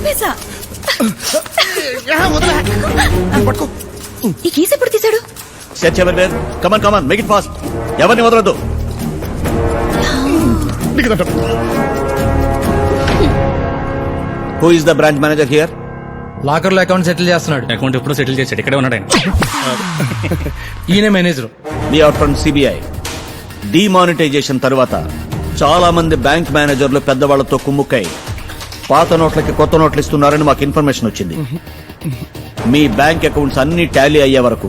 చంపేశా. ఈ కేసు ఎప్పుడు తీశాడు? Search everywhere. Come on come on, make it fast. ఎవరిని వదలొద్దు. Who is the branch manager here? Locker లో అకౌంట్ సెటిల్ చేస్తున్నాడు. అకౌంట్ ఎప్పుడో సెటిల్ చేశాడు, ఇక్కడే ఉన్నాడు ఆయన. ఈయన మేనేజర్. మీ అవుట్ ఫ్రమ్ సిబిఐ. డిమానిటైజేషన్ తర్వాత చాలా మంది బ్యాంక్ మేనేజర్లు పెద్దవాళ్లతో కుమ్ముక్కై పాత నోట్లకి కొత్త నోట్లు ఇస్తున్నారని మాకు ఇన్ఫర్మేషన్ వచ్చింది. మీ బ్యాంక్ అకౌంట్స్ అన్ని టాలీ అయ్యే వరకు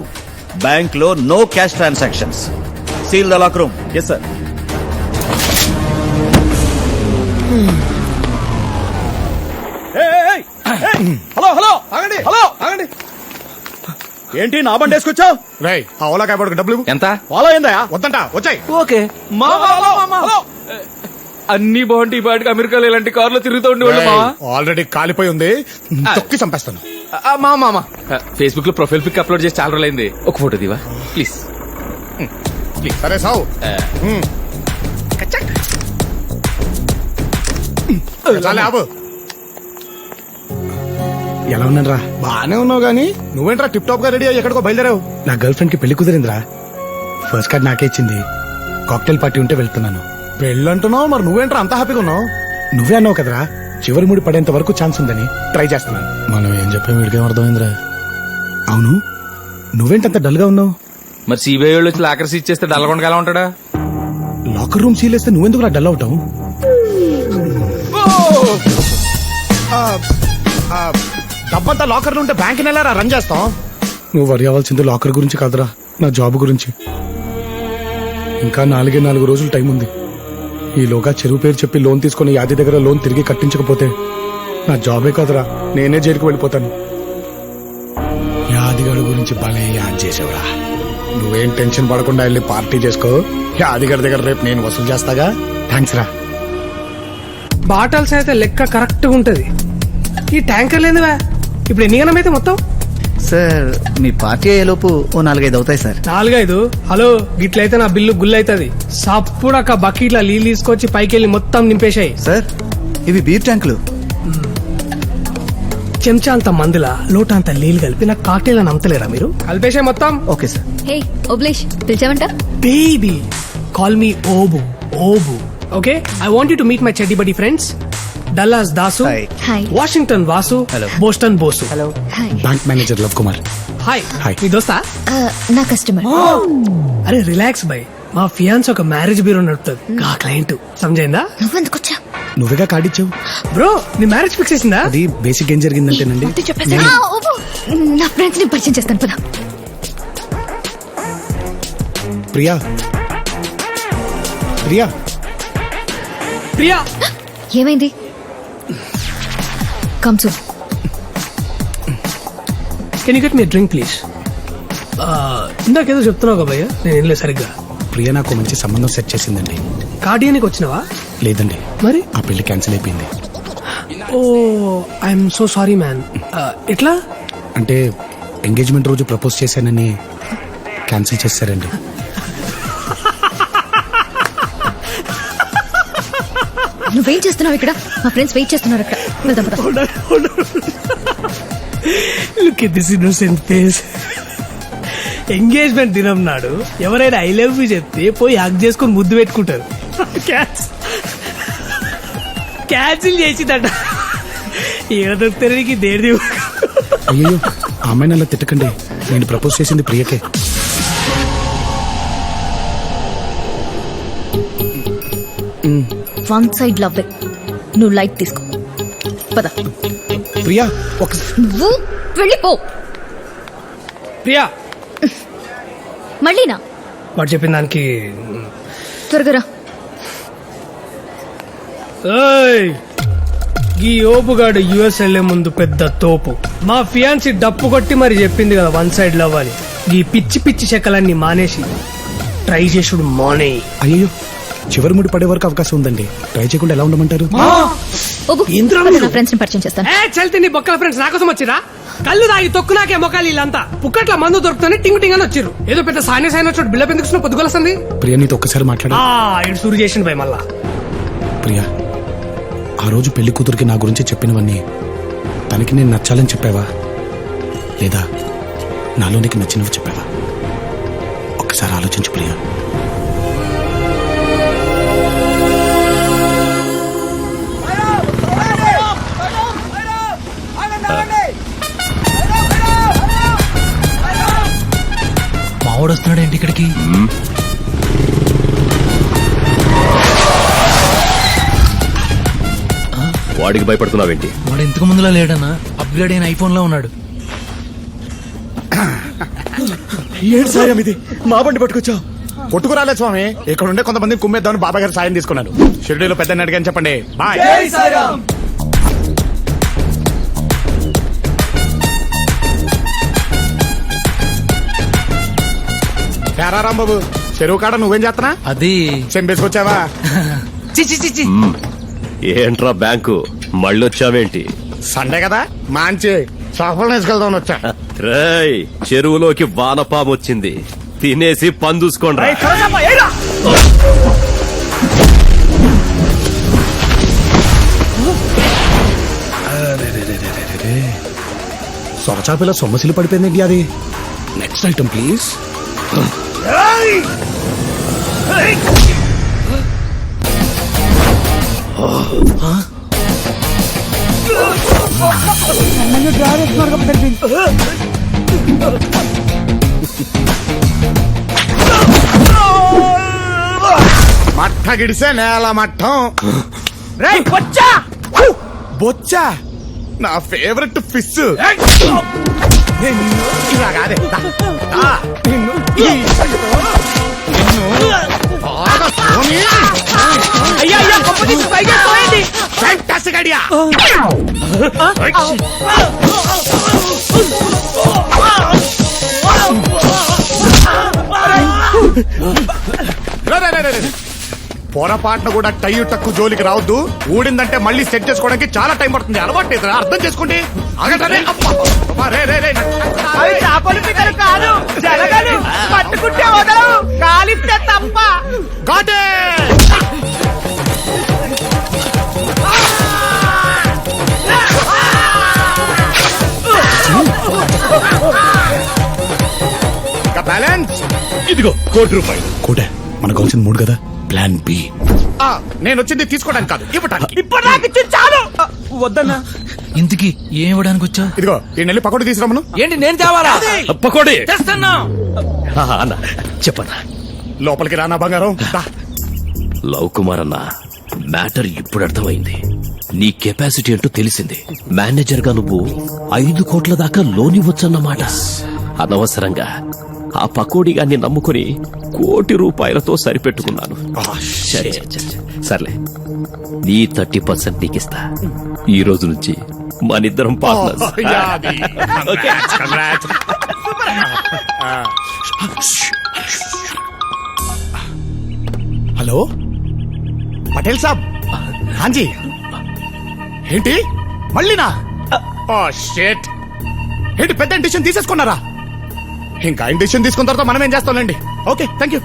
బ్యాంక్ లో no cash transactions. Seal the lock room. Yes sir. Hello hello ఆగండి, హలో ఆగండి. ఏంటి నా బండి వేసుకొచ్చావు? రై ఆ ఓలా క్యాబ్ డబ్బులు ఎంత? ఫాలో అయిందా? వద్దంట వచ్చాయి. ఓకే. అన్ని బాగుంటాయి. పాటికి అమెరికాలో ఇలాంటి కార్లో తిరుగుతూ ఉండేవాళ్ళు మావా. ఆల్రెడీ కాలిపోయి ఉంది, తొక్కి చంపేస్తాను. మామా ఫేస్బుక్ లో ప్రొఫైల్ పిక్ అప్లోడ్ చేసి చాలా రోజులైంది. ఒక ఫోటో దివా ప్లీజ్. సరే సావు. చాలే ఆపు. ఎలా ఉన్నారా? బానే ఉన్నావు గానీ నువ్వేంట్రా టిప్ టాప్ గా రెడీ అయ్యి ఎక్కడికో బయలుదేరావు? నా గర్ల్ ఫ్రెండ్ కి పెళ్లి కుదిరిందిరా. ఫస్ట్ కార్డ్ నాకే ఇచ్చింది. కాక్టైల్ పార్టీ ఉంటే వెళ్తున్నాను. పెళ్ళి అంటున్నావు, మరి నువ్వేంట్రా అంత హ్యాపీగా ఉన్నావు? నువ్వే అన్నావు కదరా చివరి ముడి పడేంత వరకు ఛాన్స్ ఉందని. ట్రై చేస్తున్నాను. మనం ఏం చెప్పాం వీడికేం అర్థమైందిరా? అవును, నువ్వేంటంత డల్ గా ఉన్నావు? మరి సిబిఐ వాళ్ళు వచ్చి లాకర్ సీజ్ చేస్తే డల్గొండగా ఎలా ఉంటాడా? లాకర్ రూమ్ సీలేస్తే నువ్వెందుకు డల్ అవుతావు? డబ్బంతా లాకర్లు ఉంటే బ్యాంక్ నెల రన్ చేస్తాం. నువ్వు వరి అవ్వాల్సింది లాకర్ గురించి కాదురా, నా జాబ్ గురించి. ఇంకా 4 రోజులు టైం ఉంది. ఈలోగా చెరువు పేరు చెప్పి లోన్ తీసుకుని యాది దగ్గర లోన్ తిరిగి కట్టించకపోతే నా జాబే కాదురా, నేనే జైలుకు వెళ్ళిపోతాను. యాదిగడు గురించి భలే యాద్ చేసావురా. నువ్వేం టెన్షన్ పడకుండా వెళ్ళి పార్టీ చేసుకో. యాదిగడి దగ్గర రేపు నేను వసూలు చేస్తాగా. థ్యాంక్స్ రా. బాటల్స్ అయితే లెక్క కరెక్ట్ గా ఉంటది. ఈ ట్యాంకర్ లేదువా? ఇప్పుడు ఎన్ని గణం అయితే మొత్తం? సార్ మీ పార్టీ అయ్యేలోపు ఓ 4-5 అవుతాయి సార్. 4-5? హలో, గిట్లయితే నా బిల్లు గుల్ అవుతుంది. సప్పుడక్క బకెట్ల నీళ్ళు తీసుకొచ్చి పైకెళ్ళి మొత్తం నింపేశాయి. సార్ ఇవి బీర్ ట్యాంకులు. చెంచా అంత మందుల లోట అంత నీళ్ళు కలిపి నాకు కాక్టైల్ అని అమ్మతలేరా మీరు? కలిపేశాయి మొత్తం. Okay sir. హే ఓబ్లేష్, పిలిచావంట? Baby call me Obu. Obu okay. I want you to meet my చెడ్డి buddy friends. Dallas Dasu, hi. Washington Vasu, Boston Bosu. Hello. Hi. Bank manager Lav Kumar. Hi. Hi. మీ దోస్తా? నా కస్టమర్. అరే రిలాక్స్ బై, మా ఫియాన్స్ ఒక మ్యారేజ్ బ్యూరో నడుపుతుంది. ఆ క్లయింట్ సమజైందా? నువ్వెందుకు వచ్చా? నువ్వేగా కార్డిచ్చావు. బ్రో నీ మ్యారేజ్ ఫిక్స్ చేసిందా? అది బేసిక్ ఏం జరిగిందంటేనండి, నా ఫ్రెండ్స్ ని పరిచయం చేస్తాను పద. ప్రియా ప్రియా ప్రియా ఏమైంది? Come soon. Can you get me drink please? ఇందాకేదో చెప్తున్నావు కదా భయ్య, నేను ఏం లేదు సరిగ్గా. ప్రియా నాకు మంచి సంబంధం సెట్ చేసిందండి. కార్డియానికి వచ్చినావా? లేదండి, మరి ఆ పెళ్లి క్యాన్సిల్ అయిపోయింది. ఓ ఐఎమ్ సో సారీ మ్యాన్. ఎట్లా? అంటే ఎంగేజ్మెంట్ రోజు ప్రపోజ్ చేశానని క్యాన్సిల్ చేశారండి. నువ్వేం చేస్తున్నావు ఇక్కడ? మా ఫ్రెండ్స్ వెయిట్ చేస్తున్నారు అక్కడ. వెళ్దాం పద. Look at this innocent face. Engagement దినం నాడు ఎవరైనా ఐ లవ్ యూ చెప్తే పోయి హగ్ చేసుకుని ముద్దు పెట్టుకుంటారు. క్యాన్సిల్ చేసిందట. ఏడ దొరుకుతారు దేడి. అయ్యో ఆ అమ్మాయిని అలా తిట్టకండి, నేను ప్రపోజ్ చేసింది ప్రియకే. One side love. నువ్వు లైట్ తీసుకో పద. ప్రియా ఒక నువ్వు వెళ్ళిపో. ప్రియా మళ్ళీనా? వాడు చెప్పిన దానికి త్వరగా రా. ఈ ఓపుగాడు యుఎస్ వెళ్లే ముందు పెద్ద తోపు. మా ఫియాన్సీ డప్పు కొట్టి మరి చెప్పింది కదా వన్ సైడ్ లవ్ అని. ఈ పిచ్చి పిచ్చి చెక్కలన్నీ మానేసి ట్రై చేసుడు మానే. అయ్యో చివరి ముడి పడే వరకు అవకాశం ఉందండి, ట్రై చేయకుండా ఎలా ఉండమంటారు? ఫ్రెండ్స్ ని పరిచయం చేస్తాను. చల్తి నీ బొక్కల ఫ్రెండ్స్ నా కోసం వచ్చిరా? కళ్ళు తాగి తొక్కు నాకే మొక్కలు వీళ్ళంతా. పుక్కట్ల మందు దొరుకుతుంది టింగ్ టింగ్ అని వచ్చిర్రు. ఏదో పెద్ద సాయన సాయన వచ్చాడు బిల్ల పెందుకు పొద్దుగొలస్తుంది. ప్రియా నీతో ఒక్కసారి మాట్లాడా? ఇటు సూరు చేసిండు భయ మళ్ళా. ప్రియా ఆ రోజు పెళ్లి కూతురికి నా గురించి చెప్పినవన్నీ తనకి నేను నచ్చాలని చెప్పావా లేదా నాలో నీకు నచ్చినవి చెప్పావా? ఒక్కసారి ఆలోచించు ప్రియా. మావాడు వస్తున్నాడు ఏంటి ఇక్కడికి? వాడికి భయపడుతున్నావేంటి? వాడు ఇంతకు ముందులా లేడన్నా, అప్గ్రేడ్ అయిన ఐఫోన్ లో ఉన్నాడు. ఏంటి సాయం ఇది? మా బండి పట్టుకొచ్చావు? కొట్టుకురాలే స్వామి, ఇక్కడ ఉండే కొంతమంది కుమ్మేద్దామని బాబా గారు సాయం తీసుకున్నాను. షిరిడీలో పెద్ద అడిగాని చెప్పండి. బాయ్. రాంబాబు, చెరువు కాడ నువ్వేం చేస్తున్నా? అది చెంపేసుకొచ్చావా? ఏంట్రా బ్యాంకు మళ్ళొచ్చావేంటి? సండే కదా, మంచి సఫలం వేసుకెళ్దామని వచ్చా. రేయ్, చెరువులోకి వానపాము వచ్చింది, తినేసి పని చూసుకోండి. సొరచాపిల సొమ్మసిలు పడిపోయింది అది. Next item please. మట్ట గిడిసే నేల మట్టం. బొచ్చా నా ఫేవరెట్ ఫిష్. ఇలా కాదే, దా, దా, నిన్ను బాగా సోని. Fantastic idea. పొరపాటున కూడా టై టక్కు జోలికి రావద్దు. ఊడిందంటే మళ్ళీ సెట్ చేసుకోవడానికి చాలా టైం పడుతుంది. అలవాటు లేదు, అర్థం చేసుకోండి. ఆగండి. చేపలు పిక్కలు కాదు, జలగలు పట్టుకుంటే వదలవు, కాలిస్తే తప్ప. Got it. బ్యాలెన్స్ ఇదిగో ₹1,00,00,000. కోటే మనకు కావాల్సిన 3 కదా. Plan B. నేను వచ్చింది తీసుకోవడానికి కాదు, ఇవ్వటానికి. ఇప్పుడు నాకు ఇచ్చి చాలు. వద్దన్నా. ఇంతకి ఏం ఇవ్వడానికి వచ్చా? ఇదిగో ఈ నెల్లి పకోడీ తీసుకురామను. ఏంటి నేను తేవాలా? పకోడీ తెస్తున్నా. అన్న చెప్పన్నా. లోపలికి రానా బంగారం. దా. లవ్ కుమార్ అన్న, మ్యాటర్ ఇప్పుడు అర్థమైంది. నీ కెపాసిటీ అంటూ తెలిసింది. మేనేజర్ గా నువ్వు 5 కోట్ల దాకా లోన్ ఇవ్వచ్చన్నమాట. అనవసరంగా ఆ పకోడీగాన్ని నమ్ముకుని ₹1,00,00,000 సరిపెట్టుకున్నాను. సర్లే, నీ 30% నీకిస్తా. ఈ రోజు నుంచి మనిద్దరం పార్ట్నర్స్. హలో పటేల్ సాబ్. హాంజీ. ఏంటి మళ్ళీనా? Oh shit. ఏంటి పెద్ద డిసిషన్ తీసేసుకున్నారా? ఇంకా డిసిషన్ తీసుకున్న తర్వాత మనం ఏం చేస్తాంలేండి. Okay, thank you.